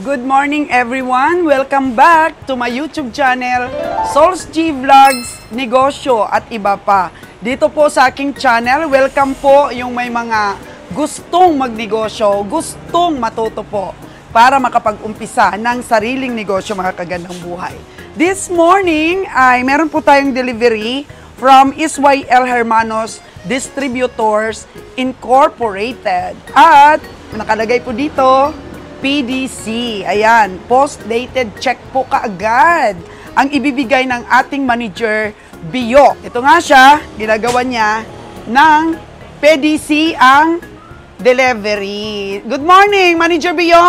Good morning everyone! Welcome back to my YouTube channel, Sol's G Vlogs, Negosyo at iba pa. Dito po sa aking channel, welcome po yung may mga gustong magnegosyo, gustong matuto po para makapag-umpisa ng sariling negosyo, mga kagandang buhay. This morning ay meron po tayong delivery from SYL Hermanos Distributors Incorporated. At nakalagay po dito, PDC. Ayan, post-dated check po kaagad ang ibibigay ng ating manager, Bio. Ito nga siya, ginagawa niya ng PDC ang delivery. Good morning, Manager Bio!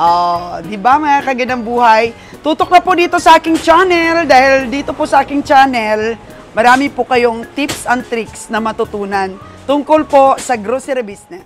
Oh, di ba mga kagandang buhay? Tutok na po dito sa aking channel dahil dito po sa aking channel, marami po kayong tips and tricks na matutunan tungkol po sa grocery business.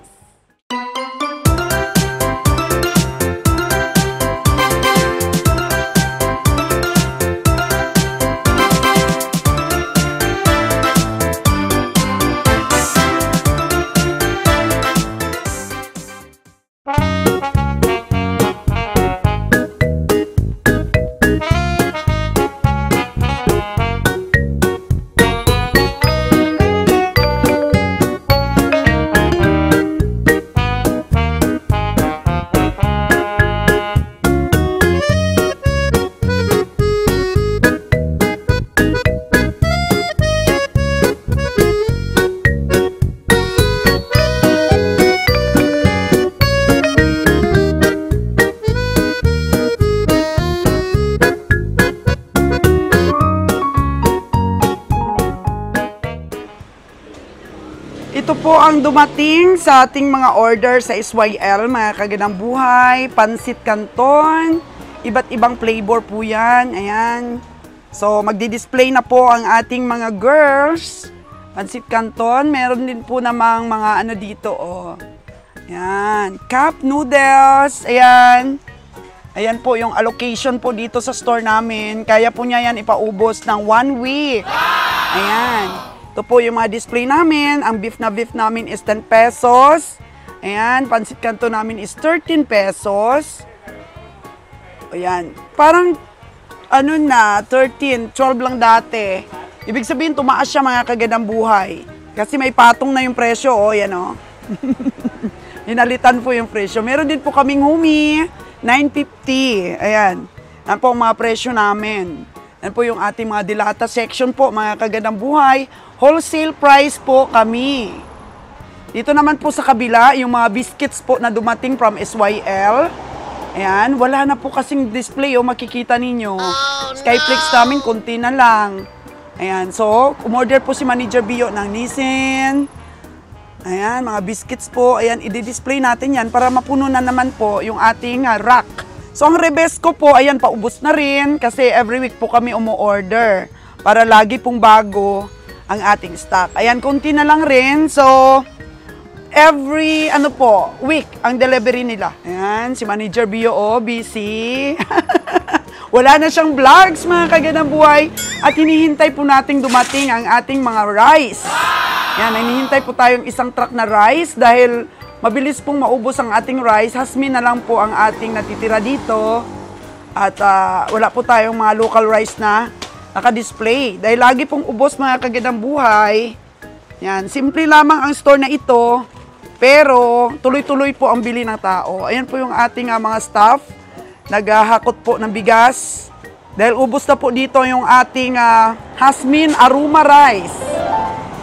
Ito po ang dumating sa ating mga order sa SYL, mga kagandang buhay, pansit canton, iba't ibang flavor po yan, ayan. So, magdi-display na po ang ating mga girls, pansit canton, meron din po namang mga ano dito, oh. Ayan, cup noodles, ayan. Ayan po yung allocation po dito sa store namin, kaya po niya yan ipaubos ng 1 week. Ayan. Ito po yung mga display namin. Ang beef namin is 10 pesos. Ayan, pansit canton namin is 13 pesos. Ayan, parang ano na, 13, 12 lang dati. Ibig sabihin, tumaas siya mga kagandang buhay. Kasi may patong na yung presyo, oh, yan oh. Hinalitan po yung presyo. Meron din po kaming humi, 9.50. Ayan, yan po ang mga presyo namin. Yan po yung ating mga dilata section po, mga kagandang buhay. Wholesale price po kami. Dito naman po sa kabila, yung mga biscuits po na dumating from SYL. Ayan, wala na po kasing display, oh, makikita ninyo. Skyflex namin, konti na lang. Ayan, so, umorder po si Manager Bio ng Nissin. Ayan, mga biscuits po. Ayan, i-display natin yan para mapuno na naman po yung ating rack. So, ang Rebesco po, ayan, paubos na rin kasi every week po kami umu-order para lagi pong bago ang ating stock. Ayan, konti na lang rin. So, every, week, ang delivery nila. Ayan, si Manager Bio, oh, busy. Wala na siyang vlogs, mga kagandang buhay. At hinihintay po nating dumating ang ating mga rice. Ayan, hinihintay po tayong isang truck na rice dahil mabilis pong maubos ang ating rice. Hasmin na lang po ang ating natitira dito. At wala po tayong mga local rice na naka-display. Dahil lagi pong ubos, mga kagandang buhay. Yan, simple lamang ang store na ito, pero tuloy-tuloy po ang bili ng tao. Ayan po yung ating mga staff, naghahakot po ng bigas. Dahil ubos na po dito yung ating Hasmin Aroma Rice.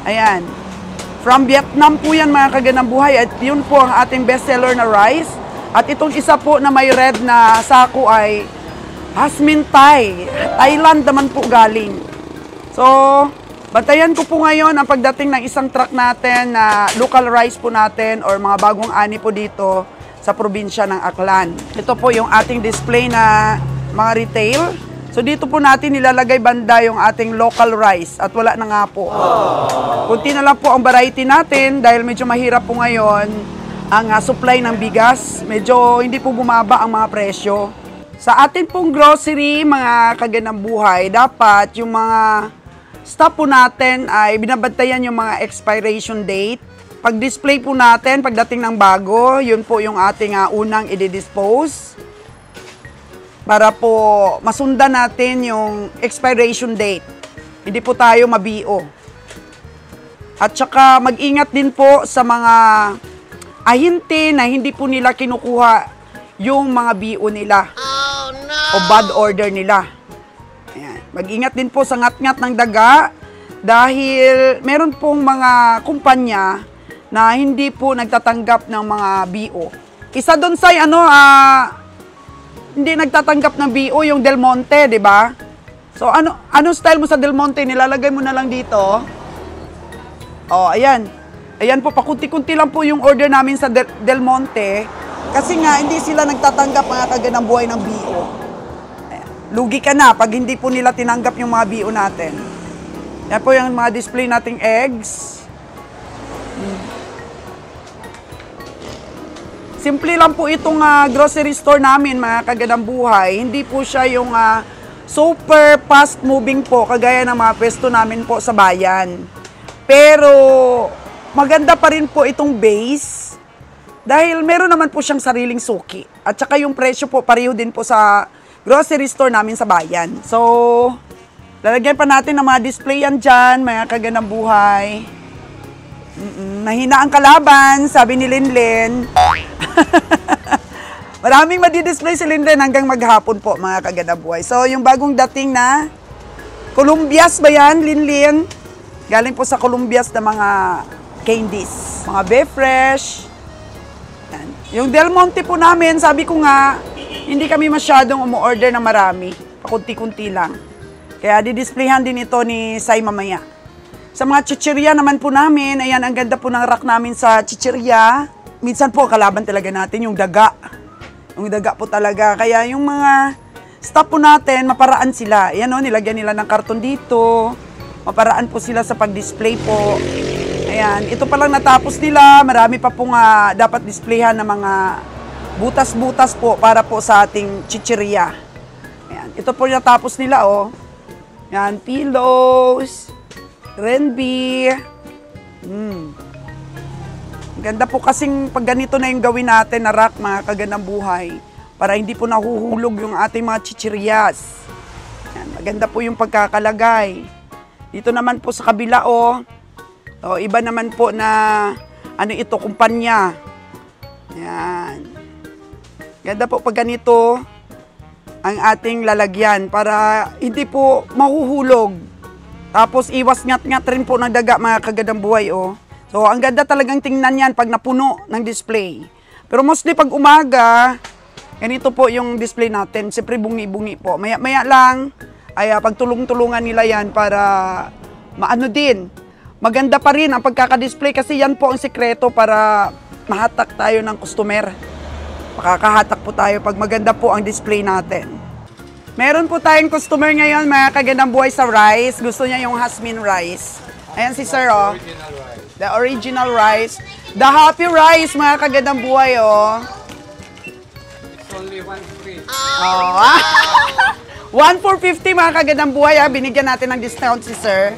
Ayan. From Vietnam po yan, mga kagandang buhay. At yun po ang ating bestseller na rice. At itong isa po na may red na sako ay Hasmin Thai. Thailand naman po galing. So, bantayan ko po ngayon ang pagdating ng isang truck natin na local rice po natin or mga bagong ani po dito sa probinsya ng Aklan. Ito po yung ating display na mga retail. So, dito po natin nilalagay banda yung ating local rice at wala na nga po. Kunti na lang po ang variety natin dahil medyo mahirap po ngayon ang supply ng bigas. Medyo hindi po bumaba ang mga presyo. Sa atin pong grocery, mga kagandang buhay, dapat yung mga stock po natin ay binabantayan yung mga expiration date. pag-display po natin, pagdating ng bago, yun po yung ating unang i-dispose. Para po masundan natin yung expiration date. Hindi po tayo mabio. At saka mag-ingat din po sa mga ahente na hindi po nila kinukuha yung mga bio nila. Oh, no! O bad order nila. Ayan. Mag-ingat din po sa ngat-ngat ng daga dahil meron pong mga kumpanya na hindi po nagtatanggap ng mga bio. Isa doon sa hindi nagtatanggap ng bio yung Del Monte, di ba? So ano style mo sa Del Monte? Nilalagay mo na lang dito. Oh, ayan. Ayan po, pakunti-kunti lang po yung order namin sa Del Monte. Kasi nga, hindi sila nagtatanggap mga kaganang buhay ng bio. Ayan. Lugi ka na pag hindi po nila tinanggap yung mga bio natin. Yan po yung mga display nating eggs. Simple lang po itong grocery store namin, mga kaganang buhay. Hindi po siya yung super fast moving po, kagaya ng mga pwesto namin po sa bayan. Pero maganda pa rin po itong base dahil meron naman po siyang sariling suki. At saka yung presyo po pareho din po sa grocery store namin sa bayan. So, lalagyan pa natin ng mga display yan dyan, mga kaganang buhay. Mahina ang kalaban, sabi ni Linlin. Maraming madi-display si Linlin hanggang maghapon po, mga kaganang buhay. So, yung bagong dating na Columbias ba yan, Linlin? Galing po sa Columbias na mga candies, mga Befresh. Yan. Yung Del Monte po namin, sabi ko nga, hindi kami masyadong umu-order na marami. Pakunti-kunti lang. Kaya didisplayhan din ito ni Sai mamaya. Sa mga chichirya naman po namin, ayan, ang ganda po ng rack namin sa chichirya. Minsan po, kalaban talaga natin yung daga. Yung daga po talaga. Kaya yung mga staff po natin, maparaan sila. Ayan o, nilagyan nila ng karton dito. Maparaan po sila sa pag-display po. Ayan, ito pa lang natapos nila. Marami pa pong dapat displayhan ng mga butas-butas po para po sa ating chichirya. Ayan, ito po natapos nila, oh. Ayan, pillows, Renby. Ganda po kasing pag ganito na yung gawin natin na rack, mga kaganang buhay. Para hindi po nahuhulog yung ating mga chichiryas. Ayan, maganda po yung pagkakalagay. Dito naman po sa kabila, oh. So, iba naman po na, ito, kumpanya. Ayan. Ganda po pag ganito ang ating lalagyan para hindi po mahuhulog. Tapos, iwas ngat-ngat rin po ng daga, mga kagadang buhay, oh. So, ang ganda talagang tingnan yan pag napuno ng display. Pero mostly pag umaga, ganito po yung display natin. Siyempre, bungi-bungi po. Maya-maya lang, ay pagtulong-tulungan nila yan para maano din. Maganda pa rin ang pagkakadisplay kasi yan po ang sekreto para mahatak tayo ng customer. Makakahatak po tayo pag maganda po ang display natin. Meron po tayong customer ngayon, mga kagandang buhay sa rice. Gusto niya yung Jasmine rice. Ayan si Sir, oh. The original rice. The happy rice, mga kagandang buhay, oh. It's only 1 free. Oh. 1 for 50, mga kagandang buhay, ha. Binigyan natin ng discount si Sir.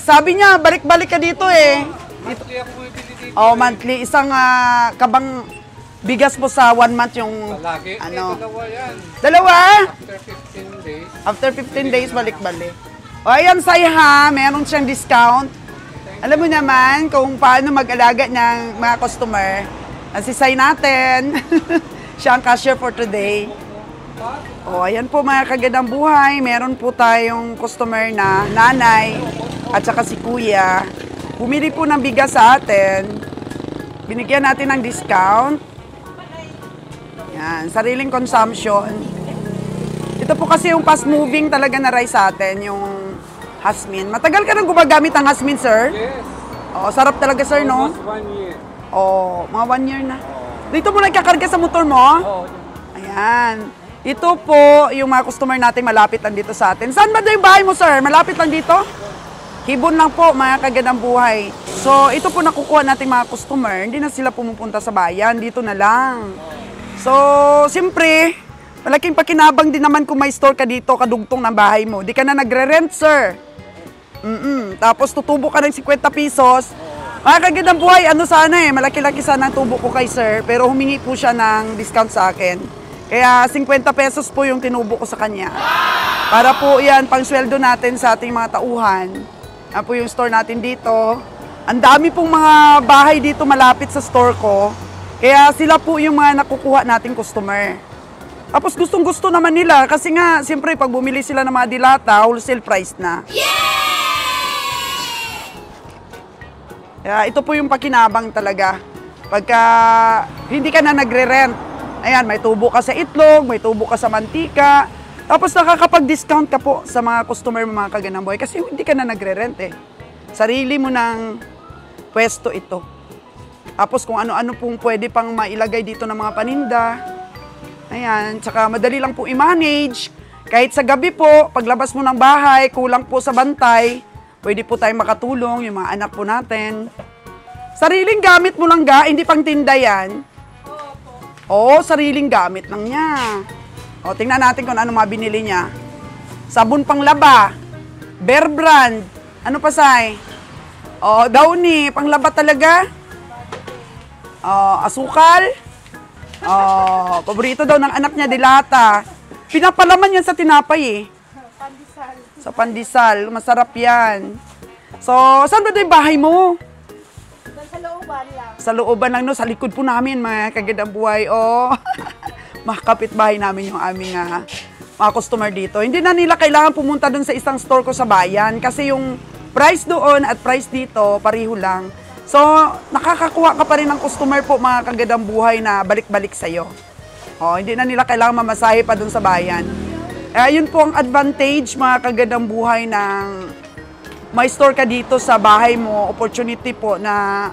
Sabi niya, balik-balik ka dito, eh. Dito. Oh, monthly. Isang kabang bigas po sa 1 month yung Palagi. Dalawa yan. Dalawa? After 15 days. After 15 days, balik-balik. O, ayan, Sai, ha. Meron siyang discount. Alam mo naman kung paano mag-alaga ng mga customer. Si Sai natin. Siya ang cashier for today. O, ayan po, mga kagandang buhay. Meron po tayong customer na nanay at saka si kuya. Bumili po ng bigas sa atin. Binigyan natin ng discount. Yan, sariling consumption. Ito po kasi yung fast moving talaga na rice sa atin, yung Jasmine. Matagal ka nang gumagamit ng Jasmine, sir? Yes. Oo, sarap talaga, sir, no? Almost 1 year. Oo, mga 1 year na. Dito mo nagkakarga sa motor mo? Oo. Ayan. Ito po, yung mga customer natin malapit lang dito sa atin. Saan ba yung bahay mo, sir? Malapit lang dito? Hibon lang po, mga kagandang buhay. So, ito po nakukuha natin mga customer. Hindi na sila pumupunta sa bayan. Dito na lang. So, siyempre, malaking pakinabang din naman kung may store ka dito, kadugtong ng bahay mo. Di ka na nagre-rent, sir. Tapos tutubo ka ng 50 pesos, Mga kagandang buhay, ano sana malaki-laki sana ang tubo ko kay sir, pero humingi po siya ng discount sa akin. Kaya 50 pesos po yung tinubo ko sa kanya. Para po yan, pang sweldo natin sa ating mga tauhan. Yan po yung store natin dito. Ang dami pong mga bahay dito malapit sa store ko. Kaya sila po yung mga nakukuha nating customer. Tapos gustong-gusto naman nila kasi nga, siyempre pag bumili sila ng mga dilata, wholesale price na. Kaya ito po yung pakinabang talaga. Pagka hindi ka na nagre-rent, ayan, may tubo ka sa itlog, may tubo ka sa mantika, tapos nakakapag-discount ka po sa mga customer mo mga kagandang buhay kasi hindi ka na nagre-rent eh. Sarili mo ng pwesto ito. Tapos kung ano-ano pong pwede pang mailagay dito ng mga paninda. Ayan, tsaka madali lang po i-manage. Kahit sa gabi po, paglabas mo ng bahay, kulang po sa bantay, pwede po tayong makatulong, yung mga anak po natin. Sariling gamit mo lang hindi pang tinda yan. Oo, sariling gamit lang niya. O, tingnan natin kung ano mga binili niya. Sabon pang laba, Bear Brand, ano pa say? O, Downy, pang laba talaga. O, asukal. O, paborito daw ng anak niya, dilata. Pinapalaman yan sa tinapay eh. Sa pandesal, masarap yan. So, saan ba yung bahay mo? Sa looban lang. Sa looban lang, no? Sa likod po namin, mga kagandang buhay. Oh, mga kapitbahay namin yung aming mga customer dito. Hindi na nila kailangan pumunta dun sa isang store ko sa bayan kasi yung price doon at price dito, pariho lang. So, nakakakuha ka pa rin ng customer po, mga kagandang buhay na balik-balik sa'yo. Oh, hindi na nila kailangan mamasahe pa dun sa bayan. Yun po ang advantage, mga kagandang buhay, ng may store ka dito sa bahay mo, opportunity po na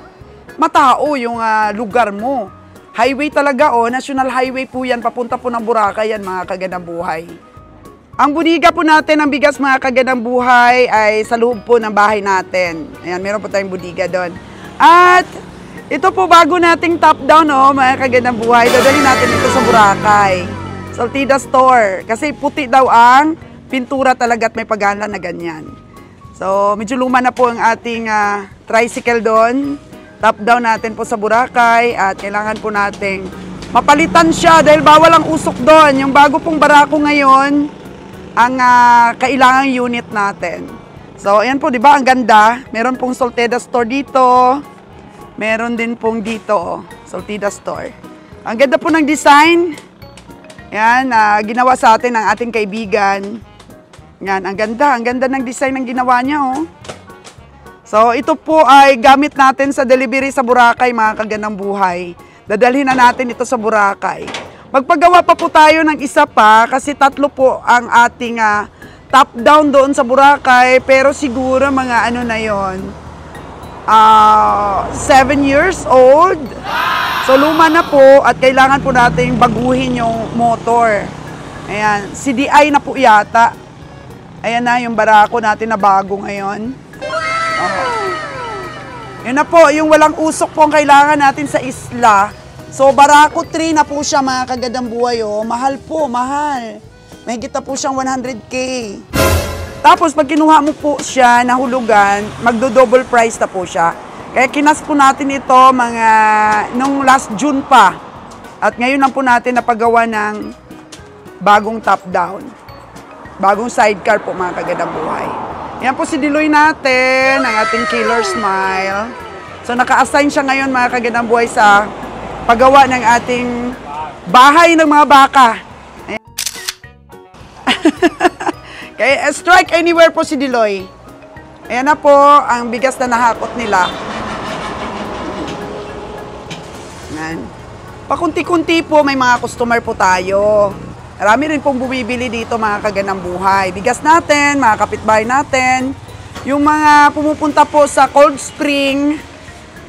matao yung lugar mo. Highway talaga, national highway po yan, papunta po ng Boracay yan, mga kagandang buhay. Ang buniga po natin ng bigas, mga kagandang buhay, ay sa loob po ng bahay natin. Ayan, meron po tayong buniga doon. At ito po bago nating top down, mga kagandang buhay, dadali natin ito sa Boracay. Saltida Store. Kasi puti daw ang pintura talaga at may pagana na ganyan. So, medyo luma na po ang ating tricycle doon. Top down natin po sa Boracay at kailangan po nating mapalitan siya dahil bawal ang usok doon. Yung bago pong barako ngayon, ang kailangang unit natin. So, ayan po, di ba? Ang ganda. Meron pong Saltida Store dito. Meron din pong dito, Saltida Store. Ang ganda po ng design. Yan, ginawa sa atin ng ating kaibigan. Yan, ang ganda ng design ng ginawa niya, So, ito po ay gamit natin sa delivery sa Boracay, mga kagandang buhay. Dadalhin na natin ito sa Boracay. Magpagawa pa po tayo ng isa pa kasi 3 po ang ating top down doon sa Boracay. Pero siguro mga ano na yon, 7 years old. So, luma na po at kailangan po natin baguhin yung motor. Ayan, CDI na po yata. Ayan na yung barako natin na bago ngayon. Yun na po, yung walang usok po ang kailangan natin sa isla. So, barako 3 na po siya, mga kagandang buhay. Mahal po, mahal. May kita po siyang 100K. Tapos, pag kinuha mo po siya na hulugan, magdo-double price na po siya. Kaya kinas po natin ito nung last June pa. At ngayon lang po natin napagawa ng bagong top down. Bagong sidecar po, mga kagandang buhay. Yan po si Diloy natin, ang ating Killer Smile. So naka-assign siya ngayon, mga kagandang buhay, sa paggawa ng ating bahay ng mga baka. Ayan. Kaya strike anywhere po si Diloy. Ayan na po ang bigas na nahakot nila. Ayan. Pakunti-kunti po may mga customer po tayo. Marami rin pong bumibili dito, mga kagandang buhay. Bigas natin, mga kapitbahay natin. Yung mga pumupunta po sa Cold Spring,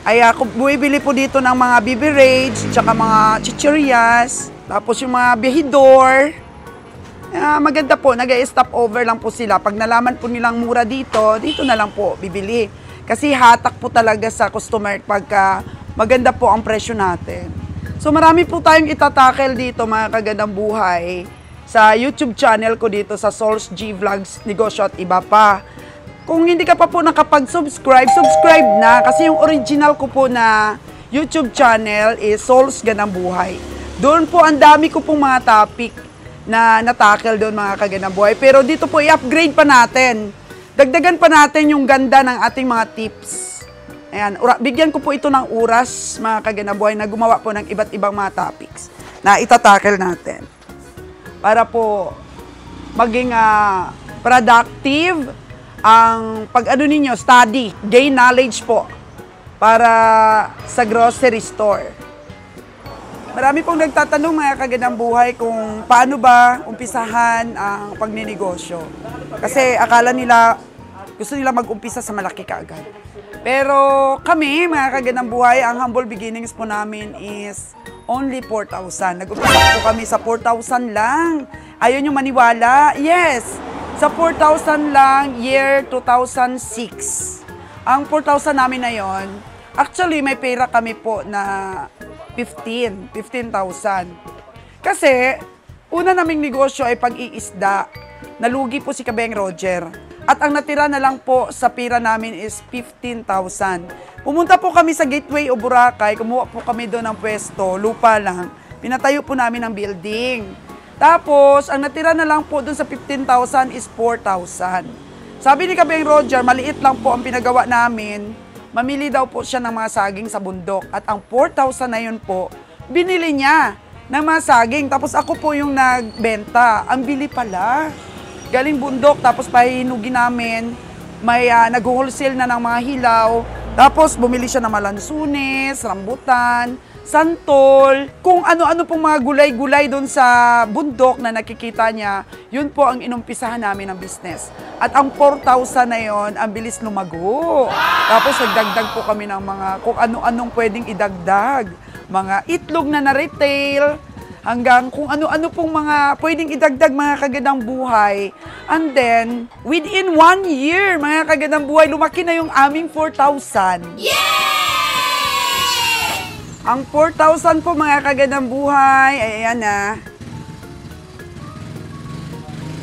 ay bumibili po dito ng mga beverage, tsaka mga chichirias. Tapos yung mga bihidor. Maganda po, nag-stop over lang po sila. Pag nalaman po nilang mura dito, dito na lang po bibili. Kasi hatak po talaga sa customer pagka maganda po ang presyo natin. So marami po tayong itatakel dito, mga kagandang buhay, sa YouTube channel ko dito sa Souls G Vlogs, Negosyo at Iba pa. Kung hindi ka pa po nakapag-subscribe, subscribe na. Kasi yung original ko po na YouTube channel is Souls Ganang Buhay. Doon po ang dami ko pong mga topic na natackle doon mga kaganang buhay. Pero dito po i-upgrade pa natin. Dagdagan pa natin yung ganda ng ating mga tips. Ayan, bigyan ko po ito ng oras mga kaganang buhay na gumawa po ng iba't ibang mga topics na itatackle natin. Para po maging productive ang pag-ano ninyo, study, gain knowledge po para sa grocery store. Marami pong nagtatanong mga kaganang buhay kung paano ba umpisahan ang pagninegosyo. Kasi akala nila, gusto nila mag-umpisa sa malaki kaagad. Pero kami, mga kaganang buhay, ang humble beginnings po namin is only 4,000. Nag-umpisa po kami sa 4,000 lang. Ayaw nyo maniwala? Yes! Sa 4,000 lang, year 2006. Ang 4,000 namin na yon, actually may pera kami po na 15,000. Kasi, una naming negosyo ay pag-iisda. Nalugi po si Kabeng Roger. At ang natira na lang po sa pera namin is 15,000. Pumunta po kami sa Gateway o Boracay, kumuha po kami doon ng pwesto, lupa lang. Pinatayo po namin ng building. Tapos, ang natira na lang po doon sa 15,000 is 4,000. Sabi ni Kabeng Roger, maliit lang po ang pinagawa namin. Mamili daw po siya ng mga saging sa bundok. At ang 4,000 na yun po, binili niya ng mga saging. Tapos ako po yung nagbenta. Ang bili pala. Galing bundok, tapos pahinugin namin. May nag-wholesale na ng mga hilaw. Tapos bumili siya ng malansunes, rambutan, santol, kung ano-ano pong mga gulay-gulay doon sa bundok na nakikita niya, yun po ang inumpisahan namin ng business. At ang 4,000 na yon, ang bilis lumago. Tapos nagdagdag po kami ng mga kung ano-anong pwedeng idagdag. Mga itlog na na-retail, hanggang kung ano-ano pong mga pwedeng idagdag mga kagandang buhay. And then, within 1 year, mga kagandang buhay, lumaki na yung aming 4,000. Ang 4,000 po mga kagandang buhay, ay ayan na.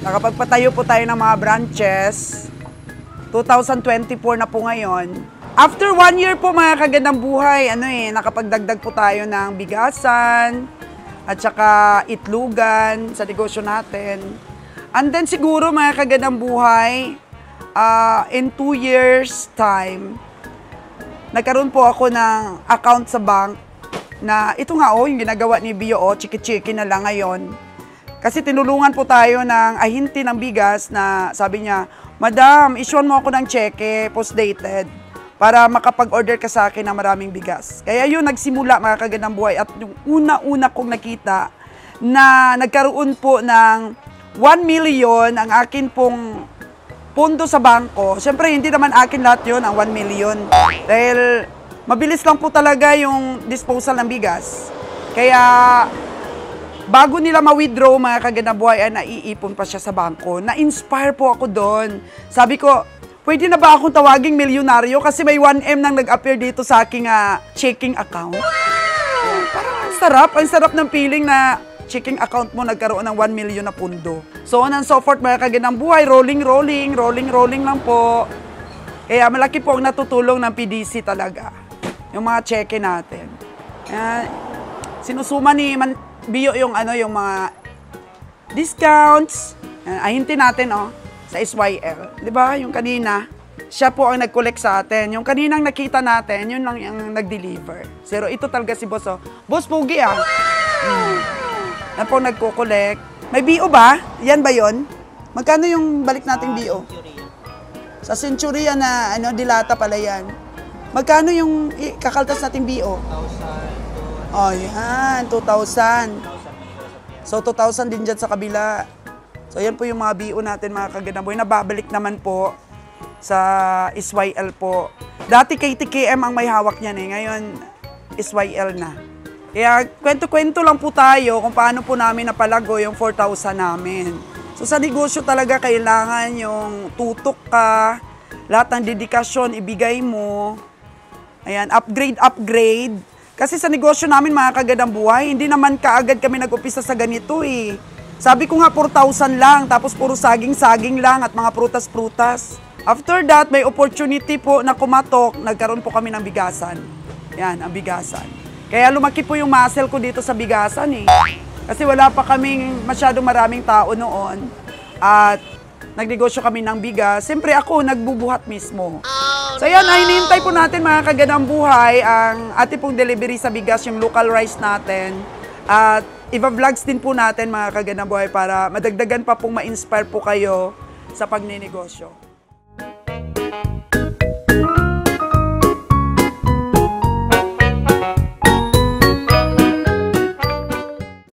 Nakapagpatayo po tayo ng mga branches. 2024 na po ngayon. After 1 year po mga kagandang buhay, nakapagdagdag po tayo ng bigasan at saka itlugan sa negosyo natin. And then siguro mga kagandang buhay, in 2 years time, nagkaroon po ako ng account sa bank na ito nga yung ginagawa ni Bio, chiki-chiki na lang ngayon. Kasi tinulungan po tayo ng ahinti ng bigas na sabi niya, Madam, issuean mo ako ng cheque, post-dated, para makapag-order ka sa akin ng maraming bigas. Kaya yun, nagsimula mga kagandang buhay. At yung una-una kong nakita na nagkaroon po ng 1 million ang akin pong pondo sa bangko. Siyempre, hindi naman akin lahat yun, ang 1 million. Dahil mabilis lang po talaga yung disposal ng bigas. Kaya, bago nila ma-withdraw mga kagandang buhay, ay naiipon pa siya sa bangko. Na-inspire po ako doon. Sabi ko, pwede na ba akong tawaging milyonaryo? Kasi may 1M nang nag-appear dito sa aking checking account. Parang ang sarap ng feeling na checking account mo nagkaroon ng 1 million na pundo. So on and so forth, mga kagandang buhay, rolling lang po. Kaya malaki po ang natutulong ng PDC talaga. Yung mga cheque natin. Sinusuma ni Bio yung mga discounts. Ahintin natin sa SYL. 'Di ba? Yung kanina, siya po ang nag-collect sa atin. Yung kaninang nakita natin, yun lang yung nag-deliver. Pero ito talaga si Boss. Boss Pugi na po nagko-collect. May BO ba? Yan ba yon? Magkano yung balik nating BO? Sa Centuria na dilata pala yan. Magkano yung kakaltas nating BO? 2,000. Oh, yan. 2,000. So, 2,000 din dyan sa kabila. So, yan po yung mga BO natin, mga kagandang buhay. Nababalik naman po sa SYL po. Dati KTKM ang may hawak niyan Ngayon, SYL na. Kaya kwento-kwento lang po tayo kung paano po namin napalago yung 4,000 namin. So sa negosyo talaga kailangan yung tutok ka, lahat ng dedikasyon ibigay mo. Ayan, upgrade. Kasi sa negosyo namin mga kagandang buhay, hindi naman kaagad kami nag-upisa sa ganito Sabi ko nga 4,000 lang, tapos puro saging-saging lang at mga prutas-prutas. After that, may opportunity po na kumatok, nagkaroon po kami ng bigasan. Yan, ang bigasan. Kaya lumaki po yung muscle ko dito sa bigasan eh. Kasi wala pa kaming masyadong maraming tao noon. At nagnegosyo kami ng bigas. Siyempre ako, nagbubuhat mismo. So yan, ay hinihintay po natin mga kaganang buhay ang ating pong delivery sa bigas, yung local rice natin. At iba-vlogs din po natin mga kaganang buhay para madagdagan pa pong ma-inspire po kayo sa pagninegosyo.